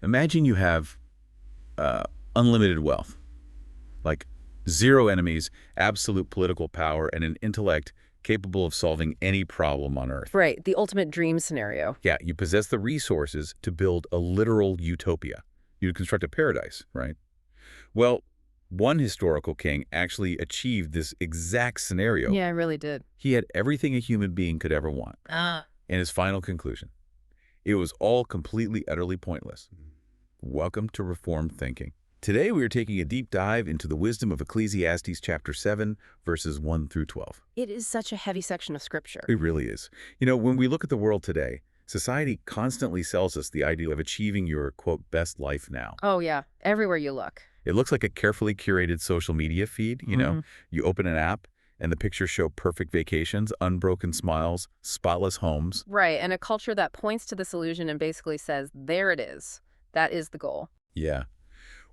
Imagine you have unlimited wealth, like zero enemies, absolute political power, and an intellect capable of solving any problem on Earth. Right, the ultimate dream scenario. Yeah, you possess the resources to build a literal utopia. You'd construct a paradise, right? Well, one historical king actually achieved this exact scenario. Yeah, I really did. He had everything a human being could ever want. In his final conclusion, it was all completely, utterly pointless. Welcome to Reformed Thinking. Today we are taking a deep dive into the wisdom of Ecclesiastes chapter 7, verses 1 through 12. It is such a heavy section of scripture. It really is. You know, when we look at the world today, society constantly sells us the idea of achieving your, quote, best life now. Oh yeah, everywhere you look. It looks like a carefully curated social media feed, you know? You open an app and the pictures show perfect vacations, unbroken smiles, spotless homes. Right, and a culture that points to this illusion and basically says, there it is. That is the goal. Yeah.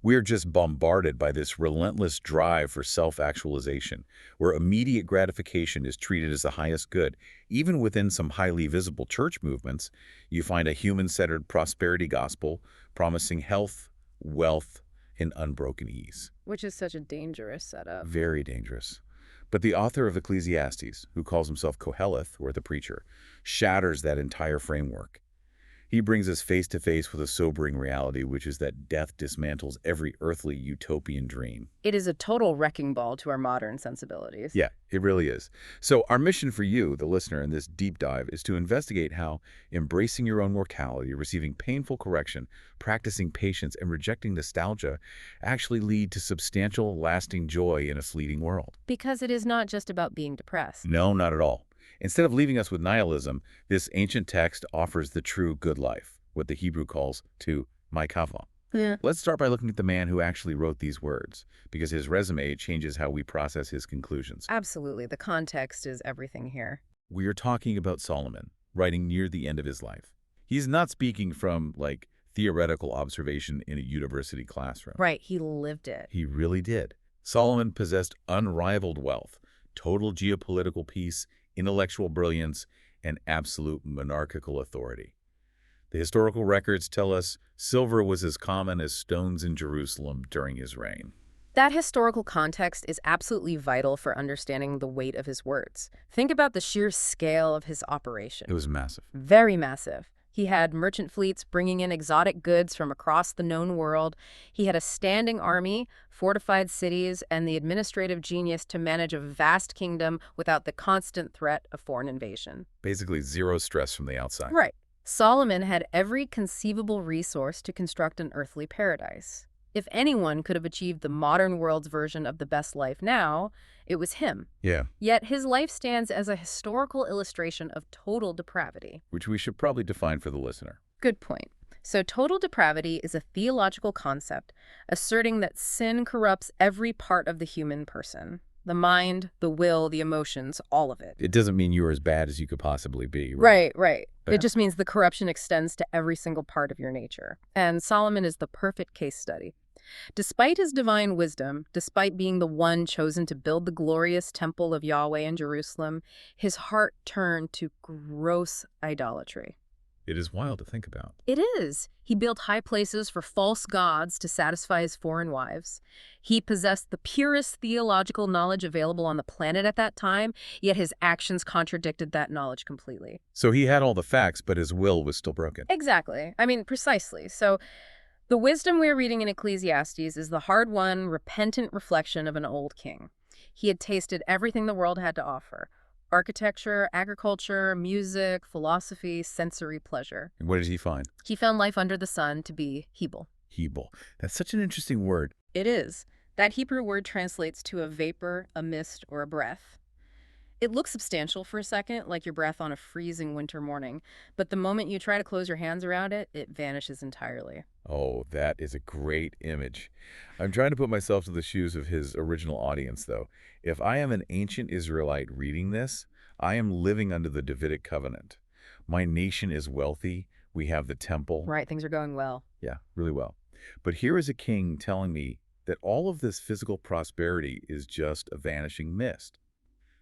We're just bombarded by this relentless drive for self-actualization, where immediate gratification is treated as the highest good. Even within some highly visible church movements, you find a human-centered prosperity gospel promising health, wealth, and unbroken ease. Which is such a dangerous setup. Very dangerous. But the author of Ecclesiastes, who calls himself Qoheleth, or the preacher, shatters that entire framework. He brings us face to face with a sobering reality, which is that death dismantles every earthly utopian dream. It is a total wrecking ball to our modern sensibilities. Yeah, it really is. So our mission for you, the listener, in this deep dive is to investigate how embracing your own mortality, receiving painful correction, practicing patience, and rejecting nostalgia actually lead to substantial, lasting joy in a fleeting world. Because it is not just about being depressed. No, not at all. Instead of leaving us with nihilism, this ancient text offers the true good life, what the Hebrew calls to kavah. Yeah. Let's start by looking at the man who actually wrote these words, because his resume changes how we process his conclusions. Absolutely. The context is everything here. We are talking about Solomon, writing near the end of his life. He's not speaking from, like, theoretical observation in a university classroom. Right. He lived it. He really did. Solomon possessed unrivaled wealth, total geopolitical peace, intellectual brilliance, and absolute monarchical authority. The historical records tell us silver was as common as stones in Jerusalem during his reign. That historical context is absolutely vital for understanding the weight of his words. Think about the sheer scale of his operation. It was massive. Very massive. He had merchant fleets bringing in exotic goods from across the known world. He had a standing army, fortified cities, and the administrative genius to manage a vast kingdom without the constant threat of foreign invasion. Basically zero stress from the outside. Right. Solomon had every conceivable resource to construct an earthly paradise. If anyone could have achieved the modern world's version of the best life now, it was him. Yeah. Yet his life stands as a historical illustration of total depravity. Which we should probably define for the listener. Good point. So total depravity is a theological concept asserting that sin corrupts every part of the human person. The mind, the will, the emotions, all of it. It doesn't mean you're as bad as you could possibly be. Right. Right. Yeah. It just means the corruption extends to every single part of your nature. And Solomon is the perfect case study. Despite his divine wisdom, despite being the one chosen to build the glorious temple of Yahweh in Jerusalem, his heart turned to gross idolatry. It is wild to think about. It is. He built high places for false gods to satisfy his foreign wives. He possessed the purest theological knowledge available on the planet at that time, yet his actions contradicted that knowledge completely. So he had all the facts, but his will was still broken. Exactly. I mean, precisely. So the wisdom we're reading in Ecclesiastes is the hard-won, repentant reflection of an old king. He had tasted everything the world had to offer: architecture, agriculture, music, philosophy, sensory pleasure. And what did he find? He found life under the sun to be Hebel. Hebel. That's such an interesting word. It is. That Hebrew word translates to a vapor, a mist, or a breath. It looks substantial for a second, like your breath on a freezing winter morning, but the moment you try to close your hands around it, it vanishes entirely. Oh, that is a great image. I'm trying to put myself in the shoes of his original audience, though. If I am an ancient Israelite reading this, I am living under the Davidic covenant. My nation is wealthy. We have the temple. Right, things are going well. Yeah, really well. But here is a king telling me that all of this physical prosperity is just a vanishing mist.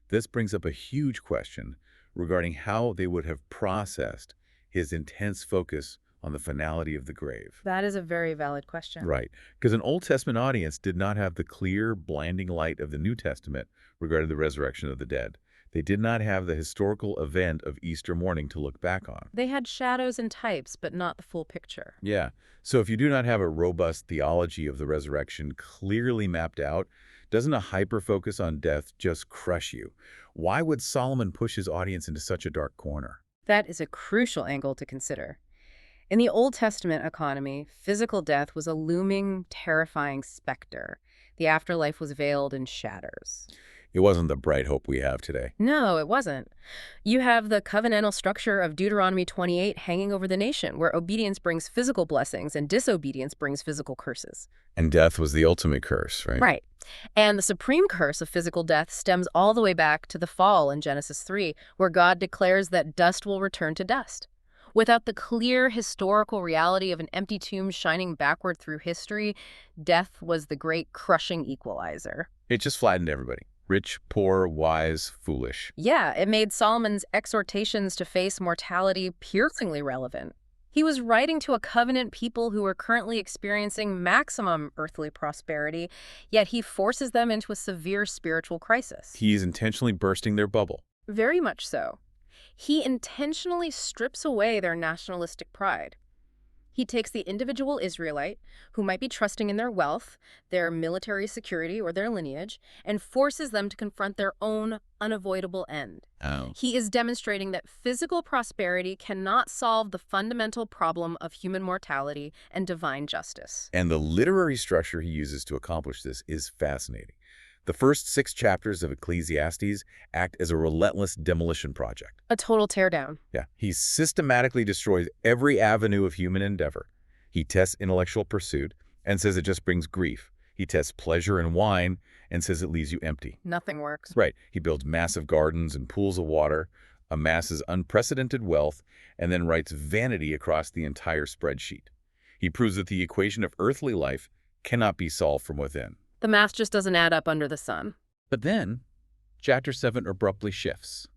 This brings up a huge question regarding how they would have processed his intense focus on the finality of the grave. That is a very valid question. Right, because an Old Testament audience did not have the clear, blinding light of the New Testament regarding the resurrection of the dead. They did not have the historical event of Easter morning to look back on. They had shadows and types, but not the full picture. Yeah, so if you do not have a robust theology of the resurrection clearly mapped out, doesn't a hyper-focus on death just crush you? Why would Solomon push his audience into such a dark corner? That is a crucial angle to consider. In the Old Testament economy, physical death was a looming, terrifying specter. The afterlife was veiled in shadows. It wasn't the bright hope we have today. No, it wasn't. You have the covenantal structure of Deuteronomy 28 hanging over the nation, where obedience brings physical blessings and disobedience brings physical curses. And death was the ultimate curse, right? Right. And the supreme curse of physical death stems all the way back to the fall in Genesis 3, where God declares that dust will return to dust. Without the clear historical reality of an empty tomb shining backward through history, death was the great crushing equalizer. It just flattened everybody. Rich, poor, wise, foolish. Yeah, it made Solomon's exhortations to face mortality piercingly relevant. He was writing to a covenant people who were currently experiencing maximum earthly prosperity, yet he forces them into a severe spiritual crisis. He's intentionally bursting their bubble. Very much so. He intentionally strips away their nationalistic pride. He takes the individual Israelite, who might be trusting in their wealth, their military security, or their lineage, and forces them to confront their own unavoidable end. Oh. He is demonstrating that physical prosperity cannot solve the fundamental problem of human mortality and divine justice. And the literary structure he uses to accomplish this is fascinating. The first 6 chapters of Ecclesiastes act as a relentless demolition project. A total teardown. Yeah, he systematically destroys every avenue of human endeavor. He tests intellectual pursuit and says it just brings grief. He tests pleasure in wine and says it leaves you empty. Nothing works. Right. He builds massive gardens and pools of water, amasses unprecedented wealth, and then writes vanity across the entire spreadsheet. He proves that the equation of earthly life cannot be solved from within. The math just doesn't add up under the sun. But then, Chapter 7 abruptly shifts.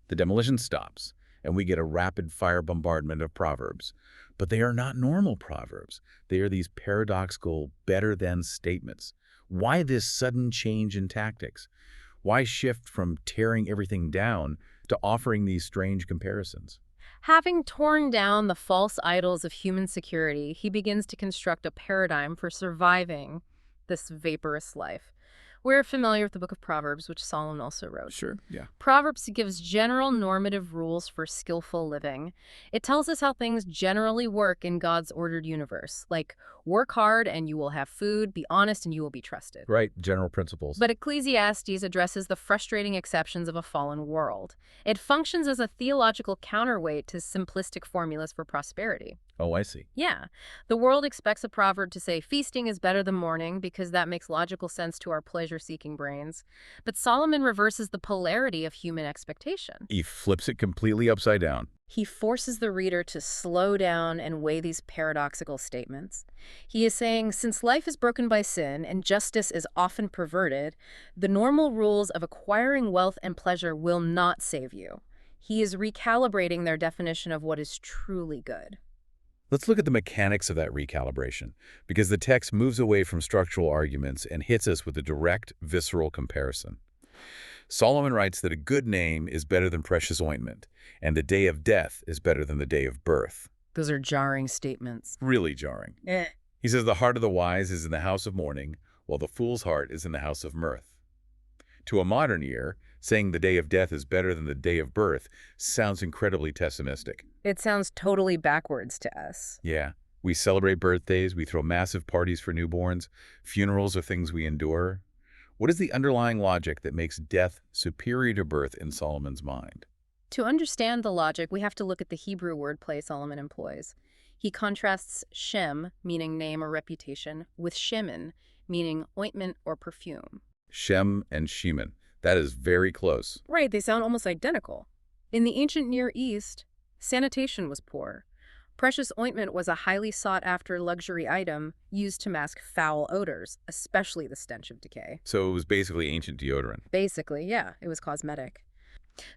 The demolition stops, and we get a rapid-fire bombardment of proverbs. But they are not normal proverbs. They are these paradoxical, better-than statements. Why this sudden change in tactics? Why shift from tearing everything down to offering these strange comparisons? Having torn down the false idols of human security, he begins to construct a paradigm for surviving this vaporous life. We're familiar with the book of Proverbs, which Solomon also wrote. Sure, yeah. Proverbs gives general normative rules for skillful living. It tells us how things generally work in God's ordered universe, like work hard and you will have food, be honest and you will be trusted. Right, general principles. But Ecclesiastes addresses the frustrating exceptions of a fallen world. It functions as a theological counterweight to simplistic formulas for prosperity. Oh, I see. Yeah. The world expects a proverb to say feasting is better than mourning because that makes logical sense to our pleasure-seeking brains. But Solomon reverses the polarity of human expectation. He flips it completely upside down. He forces the reader to slow down and weigh these paradoxical statements. He is saying, since life is broken by sin and justice is often perverted, the normal rules of acquiring wealth and pleasure will not save you. He is recalibrating their definition of what is truly good. Let's look at the mechanics of that recalibration, because the text moves away from structural arguments and hits us with a direct, visceral comparison. Solomon writes that a good name is better than precious ointment, and the day of death is better than the day of birth. Those are jarring statements. Really jarring. He says the heart of the wise is in the house of mourning, while the fool's heart is in the house of mirth. To a modern ear, saying the day of death is better than the day of birth sounds incredibly pessimistic. It sounds totally backwards to us. Yeah. We celebrate birthdays, we throw massive parties for newborns, funerals are things we endure. What is the underlying logic that makes death superior to birth in Solomon's mind? To understand the logic, we have to look at the Hebrew wordplay Solomon employs. He contrasts shem, meaning name or reputation, with shemen, meaning ointment or perfume. Shem and Shemin. That is very close. Right, they sound almost identical. In the ancient Near East, sanitation was poor. Precious ointment was a highly sought-after luxury item used to mask foul odors, especially the stench of decay. So it was basically ancient deodorant. Basically, yeah, it was cosmetic.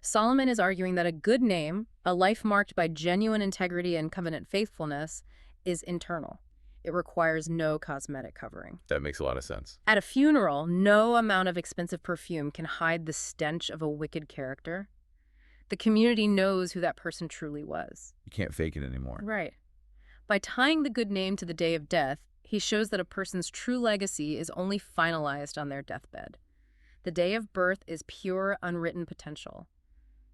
Solomon is arguing that a good name, a life marked by genuine integrity and covenant faithfulness, is internal. It requires no cosmetic covering. That makes a lot of sense. At a funeral, no amount of expensive perfume can hide the stench of a wicked character. The community knows who that person truly was. You can't fake it anymore. Right. By tying the good name to the day of death, he shows that a person's true legacy is only finalized on their deathbed. The day of birth is pure, unwritten potential.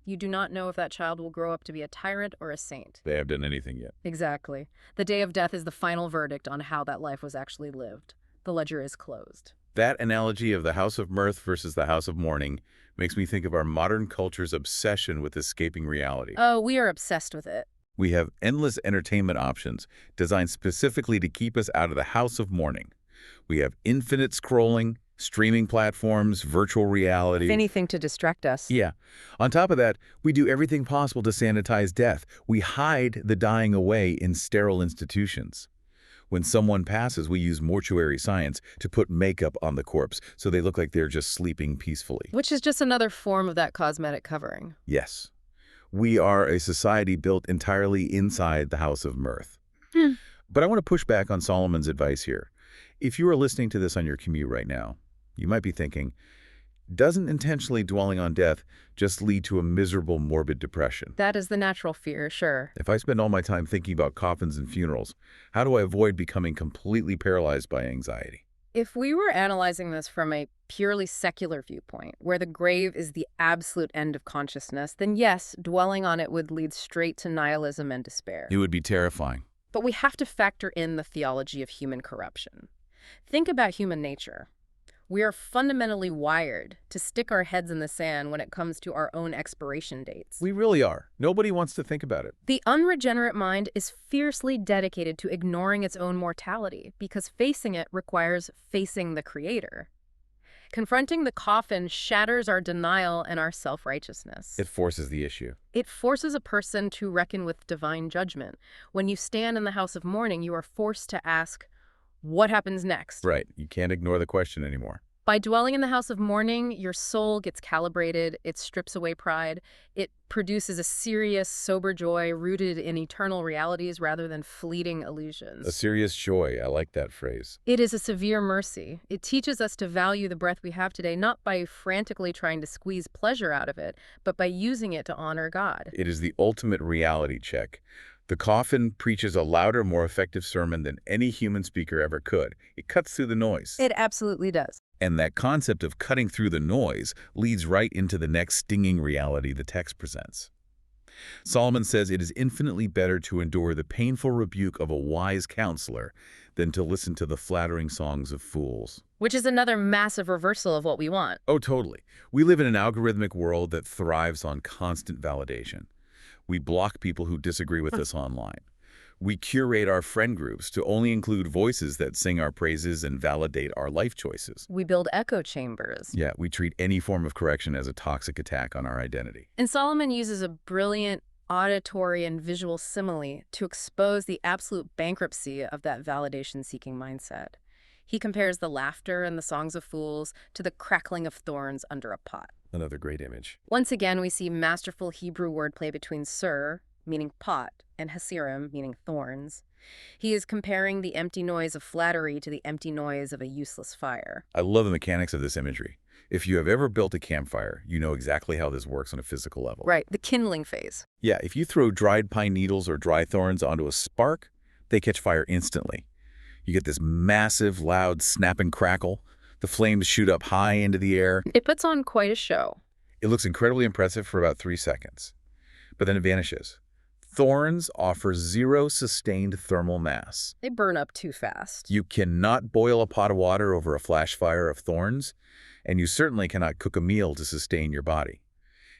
You do not know if that child will grow up to be a tyrant or a saint. They haven't done anything yet. Exactly. The day of death is the final verdict on how that life was actually lived. The ledger is closed. That analogy of the house of mirth versus the house of mourning makes me think of our modern culture's obsession with escaping reality. Oh, we are obsessed with it. We have endless entertainment options designed specifically to keep us out of the house of mourning. We have infinite scrolling, streaming platforms, virtual reality. If anything to distract us. Yeah. On top of that, we do everything possible to sanitize death. We hide the dying away in sterile institutions. When someone passes, we use mortuary science to put makeup on the corpse so they look like they're just sleeping peacefully. Which is just another form of that cosmetic covering. Yes. We are a society built entirely inside the house of mirth. But I want to push back on Solomon's advice here. If you are listening to this on your commute right now, you might be thinking, doesn't intentionally dwelling on death just lead to a miserable, morbid depression? That is the natural fear, sure. If I spend all my time thinking about coffins and funerals, how do I avoid becoming completely paralyzed by anxiety? If we were analyzing this from a purely secular viewpoint, where the grave is the absolute end of consciousness, then yes, dwelling on it would lead straight to nihilism and despair. It would be terrifying. But we have to factor in the theology of human corruption. Think about human nature. We are fundamentally wired to stick our heads in the sand when it comes to our own expiration dates. We really are. Nobody wants to think about it. The unregenerate mind is fiercely dedicated to ignoring its own mortality because facing it requires facing the Creator. Confronting the coffin shatters our denial and our self-righteousness. It forces the issue. It forces a person to reckon with divine judgment. When you stand in the house of mourning, you are forced to ask, what happens next? Right. You can't ignore the question anymore. By dwelling in the house of mourning, your soul gets calibrated, it strips away pride, it produces a serious, sober joy rooted in eternal realities rather than fleeting illusions. A serious joy. I like that phrase. It is a severe mercy. It teaches us to value the breath we have today, not by frantically trying to squeeze pleasure out of it, but by using it to honor God. It is the ultimate reality check. The coffin preaches a louder, more effective sermon than any human speaker ever could. It cuts through the noise. It absolutely does. And that concept of cutting through the noise leads right into the next stinging reality the text presents. Solomon says it is infinitely better to endure the painful rebuke of a wise counselor than to listen to the flattering songs of fools. Which is another massive reversal of what we want. Oh, totally. We live in an algorithmic world that thrives on constant validation. We block people who disagree with us online. We curate our friend groups to only include voices that sing our praises and validate our life choices. We build echo chambers. Yeah, we treat any form of correction as a toxic attack on our identity. And Solomon uses a brilliant auditory and visual simile to expose the absolute bankruptcy of that validation-seeking mindset. He compares the laughter and the songs of fools to the crackling of thorns under a pot. Another great image. Once again, we see masterful Hebrew wordplay between sur, meaning pot, and hasirim, meaning thorns. He is comparing the empty noise of flattery to the empty noise of a useless fire. I love the mechanics of this imagery. If you have ever built a campfire, you know exactly how this works on a physical level. Right, the kindling phase. Yeah, if you throw dried pine needles or dry thorns onto a spark, they catch fire instantly. You get this massive, loud snap and crackle. The flames shoot up high into the air. It puts on quite a show. It looks incredibly impressive for about 3 seconds, but then it vanishes. Thorns offer zero sustained thermal mass. They burn up too fast. You cannot boil a pot of water over a flash fire of thorns, and you certainly cannot cook a meal to sustain your body.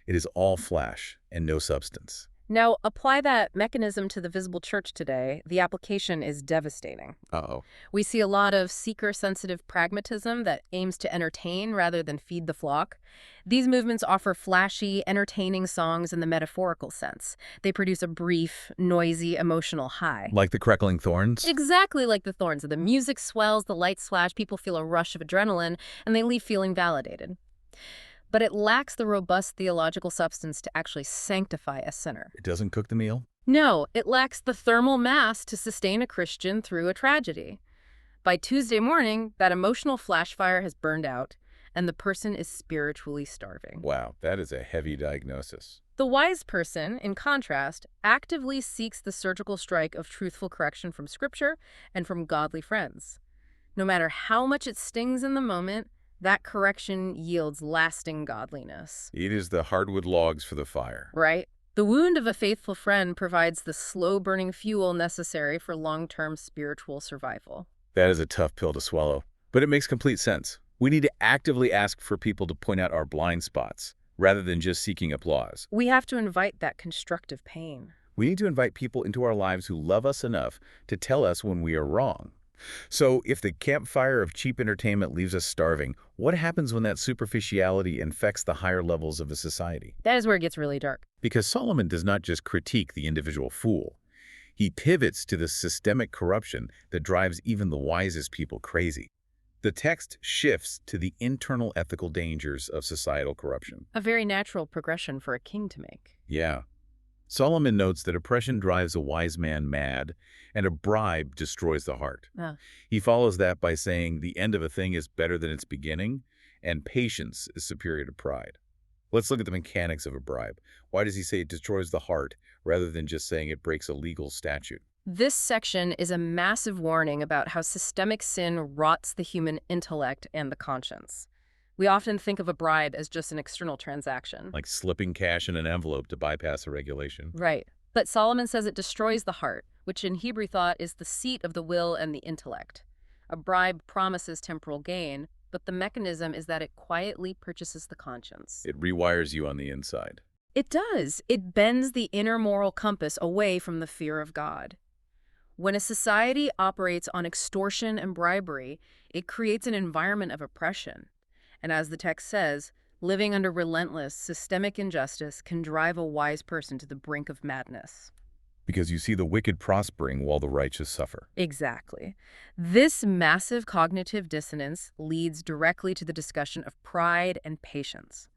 It is all flash and no substance. Now, apply that mechanism to the visible church today. The application is devastating. Uh-oh. We see a lot of seeker-sensitive pragmatism that aims to entertain rather than feed the flock. These movements offer flashy, entertaining songs in the metaphorical sense. They produce a brief, noisy, emotional high. Like the crackling thorns? Exactly like the thorns. The music swells, the lights flash, people feel a rush of adrenaline, and they leave feeling validated. but it lacks the robust theological substance to actually sanctify a sinner. It doesn't cook the meal? No, it lacks the thermal mass to sustain a Christian through a tragedy. By Tuesday morning, that emotional flash fire has burned out, and the person is spiritually starving. Wow, that is a heavy diagnosis. The wise person, in contrast, actively seeks the surgical strike of truthful correction from Scripture and from godly friends. No matter how much it stings in the moment, that correction yields lasting godliness. It is the hardwood logs for the fire. Right? The wound of a faithful friend provides the slow-burning fuel necessary for long-term spiritual survival. That is a tough pill to swallow, but it makes complete sense. We need to actively ask for people to point out our blind spots, rather than just seeking applause. We have to invite that constructive pain. We need to invite people into our lives who love us enough to tell us when we are wrong. So if the campfire of cheap entertainment leaves us starving, what happens when that superficiality infects the higher levels of a society? That is where it gets really dark. Because Solomon does not just critique the individual fool. He pivots to the systemic corruption that drives even the wisest people crazy. The text shifts to the internal ethical dangers of societal corruption. A very natural progression for a king to make. Yeah. Solomon notes that oppression drives a wise man mad, and a bribe destroys the heart. Ah. He follows that by saying the end of a thing is better than its beginning, and patience is superior to pride. Let's look at the mechanics of a bribe. Why does he say it destroys the heart, rather than just saying it breaks a legal statute? This section is a massive warning about how systemic sin rots the human intellect and the conscience. We often think of a bribe as just an external transaction. Like slipping cash in an envelope to bypass a regulation. Right. But Solomon says it destroys the heart, which in Hebrew thought is the seat of the will and the intellect. A bribe promises temporal gain, but the mechanism is that it quietly purchases the conscience. It rewires you on the inside. It does. It bends the inner moral compass away from the fear of God. When a society operates on extortion and bribery, it creates an environment of oppression. And as the text says, living under relentless, systemic injustice can drive a wise person to the brink of madness. Because you see the wicked prospering while the righteous suffer. Exactly. This massive cognitive dissonance leads directly to the discussion of pride and patience.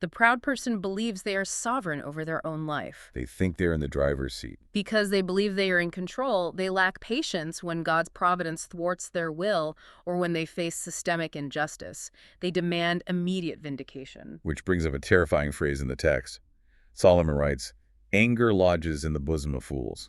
The proud person believes they are sovereign over their own life. They think they're in the driver's seat. Because they believe they are in control, they lack patience when God's providence thwarts their will or when they face systemic injustice. They demand immediate vindication. Which brings up a terrifying phrase in the text. Solomon writes, "Anger lodges in the bosom of fools."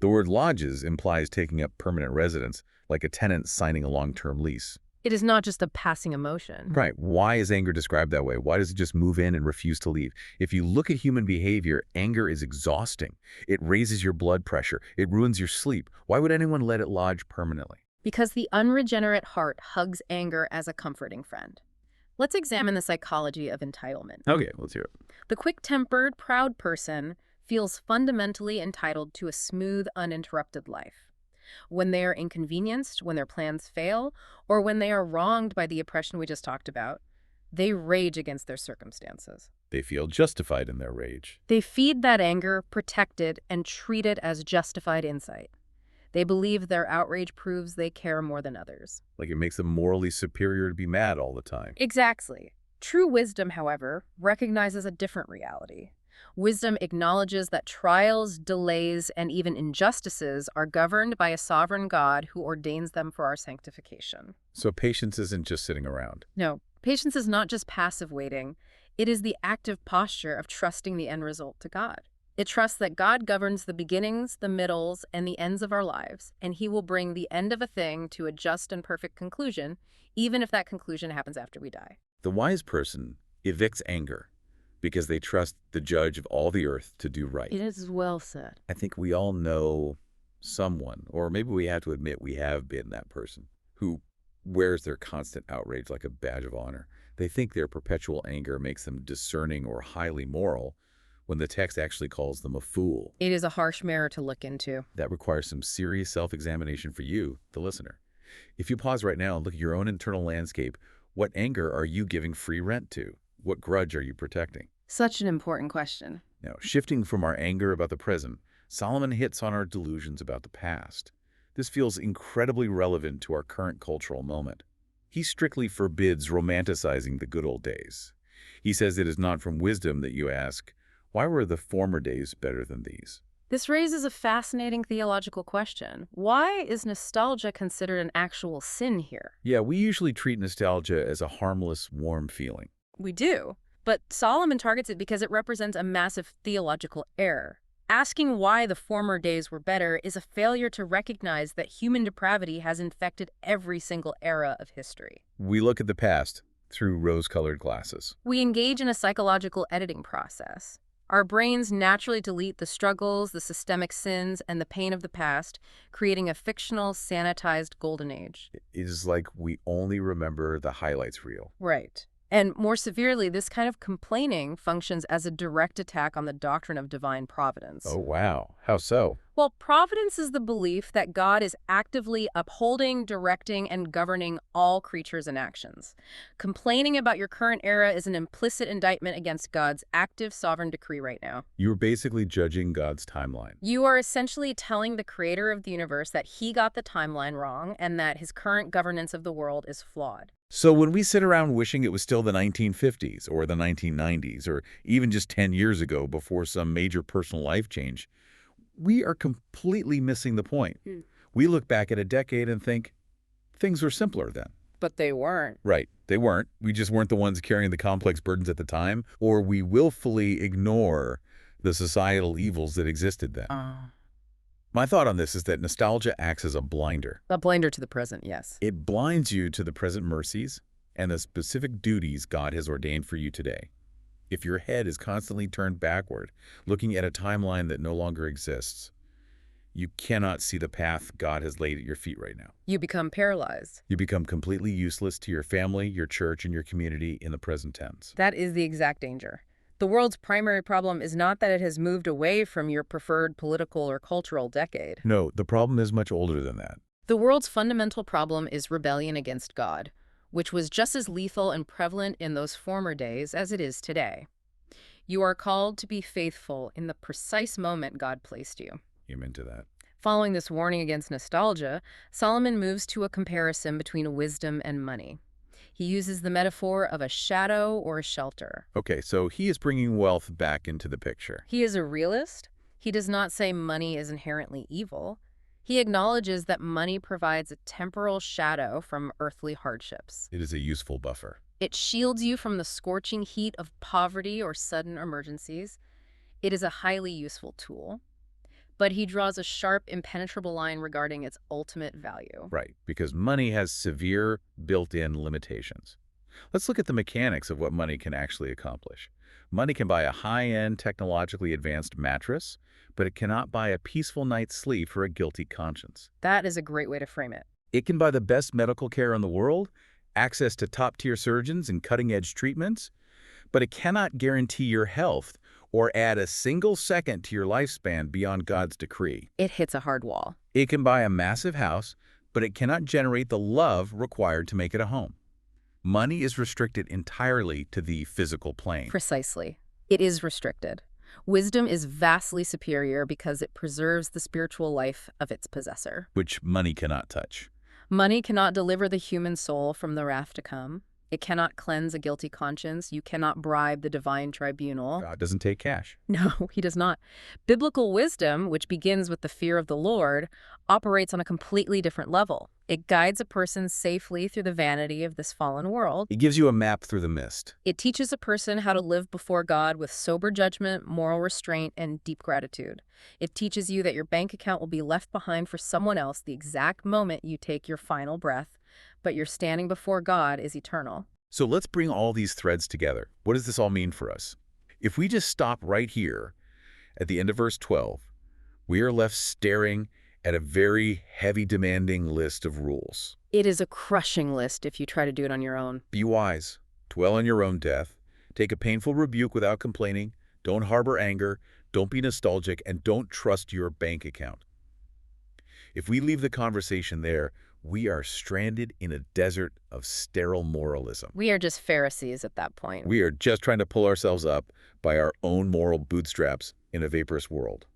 The word lodges implies taking up permanent residence, like a tenant signing a long-term lease. It is not just a passing emotion. Right. Why is anger described that way? Why does it just move in and refuse to leave? If you look at human behavior, anger is exhausting. It raises your blood pressure. It ruins your sleep. Why would anyone let it lodge permanently? Because the unregenerate heart hugs anger as a comforting friend. Let's examine the psychology of entitlement. Okay, let's hear it. The quick-tempered, proud person feels fundamentally entitled to a smooth, uninterrupted life. When they are inconvenienced, when their plans fail, or when they are wronged by the oppression we just talked about, they rage against their circumstances. They feel justified in their rage. They feed that anger, protect it, and treat it as justified insight. They believe their outrage proves they care more than others. Like it makes them morally superior to be mad all the time. Exactly. True wisdom, however, recognizes a different reality. Wisdom acknowledges that trials, delays, and even injustices are governed by a sovereign God who ordains them for our sanctification. So patience isn't just sitting around. No, patience is not just passive waiting. It is the active posture of trusting the end result to God. It trusts that God governs the beginnings, the middles, and the ends of our lives, and He will bring the end of a thing to a just and perfect conclusion, even if that conclusion happens after we die. The wise person evicts anger because they trust the judge of all the earth to do right. It is well said. I think we all know someone, or maybe we have to admit we have been that person, who wears their constant outrage like a badge of honor. They think their perpetual anger makes them discerning or highly moral, when the text actually calls them a fool. It is a harsh mirror to look into. That requires some serious self-examination for you, the listener. If you pause right now and look at your own internal landscape, what anger are you giving free rent to? What grudge are you protecting? Such an important question. Now, shifting from our anger about the present, Solomon hits on our delusions about the past. This feels incredibly relevant to our current cultural moment. He strictly forbids romanticizing the good old days. He says it is not from wisdom that you ask, why were the former days better than these? This raises a fascinating theological question. Why is nostalgia considered an actual sin here? Yeah, we usually treat nostalgia as a harmless, warm feeling. We do. But Solomon targets it because it represents a massive theological error. Asking why the former days were better is a failure to recognize that human depravity has infected every single era of history. We look at the past through rose-colored glasses. We engage in a psychological editing process. Our brains naturally delete the struggles, the systemic sins, and the pain of the past, creating a fictional, sanitized golden age. It is like we only remember the highlights reel. Right. And more severely, this kind of complaining functions as a direct attack on the doctrine of divine providence. Oh, wow. How so? Well, providence is the belief that God is actively upholding, directing, and governing all creatures and actions. Complaining about your current era is an implicit indictment against God's active sovereign decree right now. You're basically judging God's timeline. You are essentially telling the creator of the universe that he got the timeline wrong and that his current governance of the world is flawed. So when we sit around wishing it was still the 1950s or the 1990s or even just 10 years ago before some major personal life change, we are completely missing the point. We look back at a decade and think, things were simpler then. But they weren't. Right. They weren't. We just weren't the ones carrying the complex burdens at the time, or we willfully ignore the societal evils that existed then. My thought on this is that nostalgia acts as a blinder. A blinder to the present, yes. It blinds you to the present mercies and the specific duties God has ordained for you today. If your head is constantly turned backward, looking at a timeline that no longer exists, you cannot see the path God has laid at your feet right now. You become paralyzed. You become completely useless to your family, your church, and your community in the present tense. That is the exact danger. The world's primary problem is not that it has moved away from your preferred political or cultural decade. No, the problem is much older than that. The world's fundamental problem is rebellion against God, which was just as lethal and prevalent in those former days as it is today. You are called to be faithful in the precise moment God placed you. Amen to that. Following this warning against nostalgia, Solomon moves to a comparison between wisdom and money. He uses the metaphor of a shadow or a shelter. Okay, so he is bringing wealth back into the picture. He is a realist. He does not say money is inherently evil. He acknowledges that money provides a temporal shadow from earthly hardships. It is a useful buffer. It shields you from the scorching heat of poverty or sudden emergencies. It is a highly useful tool. But he draws a sharp, impenetrable line regarding its ultimate value. Right, because money has severe built-in limitations. Let's look at the mechanics of what money can actually accomplish. Money can buy a high-end, technologically advanced mattress, but it cannot buy a peaceful night's sleep for a guilty conscience. That is a great way to frame it. It can buy the best medical care in the world, access to top-tier surgeons and cutting-edge treatments, but it cannot guarantee your health or add a single second to your lifespan beyond God's decree. It hits a hard wall. It can buy a massive house, but it cannot generate the love required to make it a home. Money is restricted entirely to the physical plane. Precisely. It is restricted. Wisdom is vastly superior because it preserves the spiritual life of its possessor. Which money cannot touch. Money cannot deliver the human soul from the wrath to come. It cannot cleanse a guilty conscience. You cannot bribe the divine tribunal. God doesn't take cash. No, he does not. Biblical wisdom, which begins with the fear of the Lord, operates on a completely different level. It guides a person safely through the vanity of this fallen world. It gives you a map through the mist. It teaches a person how to live before God with sober judgment, moral restraint, and deep gratitude. It teaches you that your bank account will be left behind for someone else the exact moment you take your final breath, but your standing before God is eternal. So let's bring all these threads together. What does this all mean for us? If we just stop right here at the end of verse 12, we are left staring at a very heavy, demanding list of rules. It is a crushing list if you try to do it on your own. Be wise. Dwell on your own death. Take a painful rebuke without complaining. Don't harbor anger. Don't be nostalgic. And don't trust your bank account. If we leave the conversation there, we are stranded in a desert of sterile moralism. We are just Pharisees at that point. We are just trying to pull ourselves up by our own moral bootstraps in a vaporous world.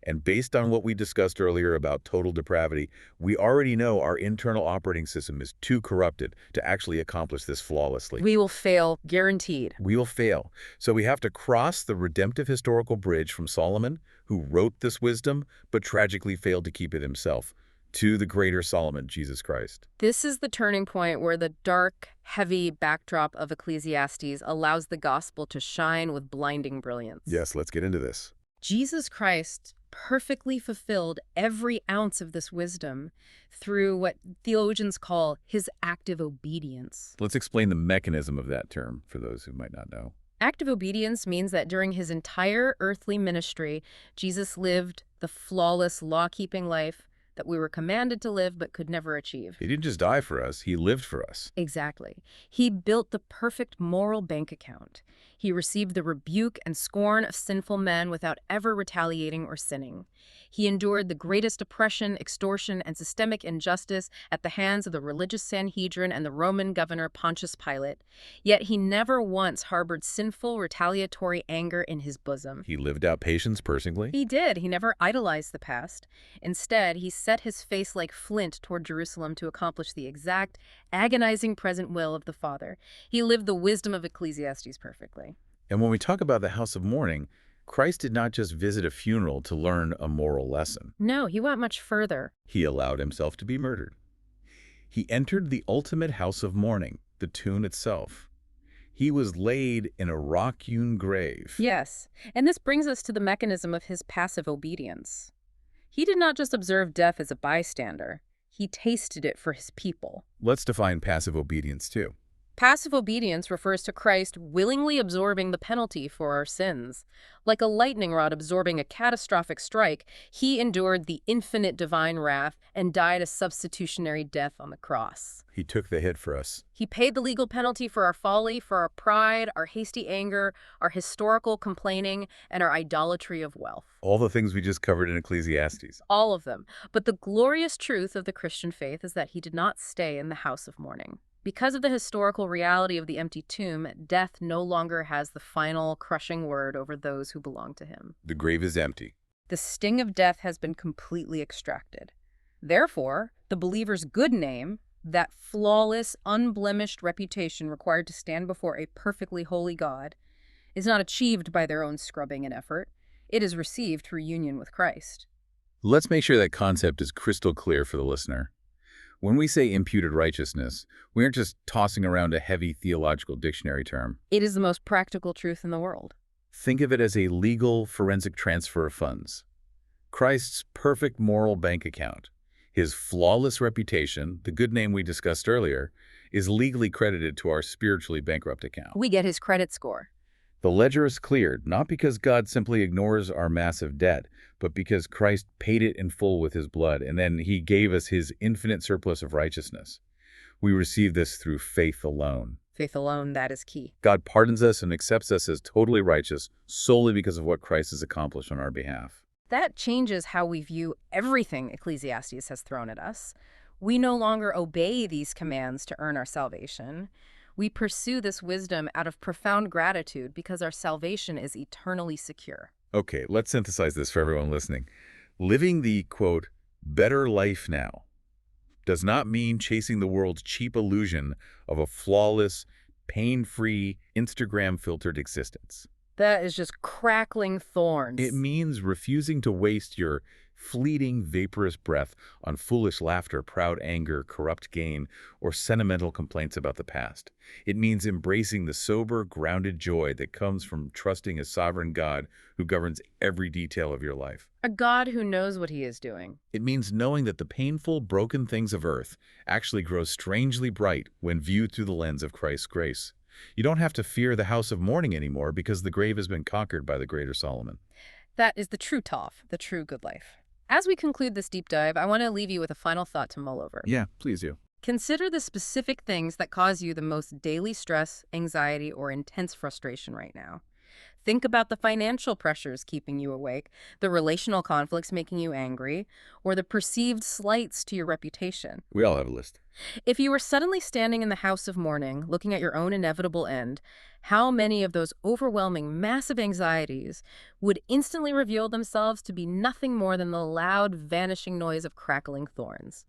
And based on what we discussed earlier about total depravity, we already know our internal operating system is too corrupted to actually accomplish this flawlessly. We will fail, guaranteed. We will fail. So we have to cross the redemptive historical bridge from Solomon, who wrote this wisdom, but tragically failed to keep it himself, to the greater Solomon, Jesus Christ. This is the turning point where the dark, heavy backdrop of Ecclesiastes allows the gospel to shine with blinding brilliance. Yes, let's get into this. Jesus Christ perfectly fulfilled every ounce of this wisdom through what theologians call his active obedience. Let's explain the mechanism of that term for those who might not know. Active obedience means that during his entire earthly ministry, Jesus lived the flawless law-keeping life that we were commanded to live but could never achieve. He didn't just die for us, he lived for us. Exactly. He built the perfect moral bank account. He received the rebuke and scorn of sinful men without ever retaliating or sinning. He endured the greatest oppression, extortion, and systemic injustice at the hands of the religious Sanhedrin and the Roman governor Pontius Pilate. Yet he never once harbored sinful, retaliatory anger in his bosom. He lived out patience personally. He did. He never idolized the past. Instead, he set his face like flint toward Jerusalem to accomplish the exact, agonizing present will of the Father. He lived the wisdom of Ecclesiastes perfectly. And when we talk about the house of mourning, Christ did not just visit a funeral to learn a moral lesson. No, he went much further. He allowed himself to be murdered. He entered the ultimate house of mourning, the tomb itself. He was laid in a rock-hewn grave. Yes, and this brings us to the mechanism of his passive obedience. He did not just observe death as a bystander. He tasted it for his people. Let's define passive obedience too. Passive obedience refers to Christ willingly absorbing the penalty for our sins. Like a lightning rod absorbing a catastrophic strike, he endured the infinite divine wrath and died a substitutionary death on the cross. He took the hit for us. He paid the legal penalty for our folly, for our pride, our hasty anger, our historical complaining, and our idolatry of wealth. All the things we just covered in Ecclesiastes. All of them. But the glorious truth of the Christian faith is that he did not stay in the house of mourning. Because of the historical reality of the empty tomb, death no longer has the final, crushing word over those who belong to him. The grave is empty. The sting of death has been completely extracted. Therefore, the believer's good name, that flawless, unblemished reputation required to stand before a perfectly holy God, is not achieved by their own scrubbing and effort. It is received through union with Christ. Let's make sure that concept is crystal clear for the listener. When we say imputed righteousness, we aren't just tossing around a heavy theological dictionary term. It is the most practical truth in the world. Think of it as a legal, forensic transfer of funds. Christ's perfect moral bank account, his flawless reputation, the good name we discussed earlier, is legally credited to our spiritually bankrupt account. We get his credit score. The ledger is cleared, not because God simply ignores our massive debt, but because Christ paid it in full with his blood, and then he gave us his infinite surplus of righteousness. We receive this through faith alone. Faith alone, that is key. God pardons us and accepts us as totally righteous solely because of what Christ has accomplished on our behalf. That changes how we view everything Ecclesiastes has thrown at us. We no longer obey these commands to earn our salvation. We pursue this wisdom out of profound gratitude because our salvation is eternally secure. Okay, let's synthesize this for everyone listening. Living the, quote, better life now does not mean chasing the world's cheap illusion of a flawless, pain-free, Instagram-filtered existence. That is just crackling thorns. It means refusing to waste your fleeting, vaporous breath on foolish laughter, proud anger, corrupt gain, or sentimental complaints about the past. It means embracing the sober, grounded joy that comes from trusting a sovereign God who governs every detail of your life. A God who knows what he is doing. It means knowing that the painful, broken things of earth actually grow strangely bright when viewed through the lens of Christ's grace. You don't have to fear the house of mourning anymore because the grave has been conquered by the greater Solomon. That is the true Tov, the true good life. As we conclude this deep dive, I want to leave you with a final thought to mull over. Yeah, please do. Consider the specific things that cause you the most daily stress, anxiety, or intense frustration right now. Think about the financial pressures keeping you awake, the relational conflicts making you angry, or the perceived slights to your reputation. We all have a list. If you were suddenly standing in the house of mourning, looking at your own inevitable end, how many of those overwhelming, massive anxieties would instantly reveal themselves to be nothing more than the loud, vanishing noise of crackling thorns?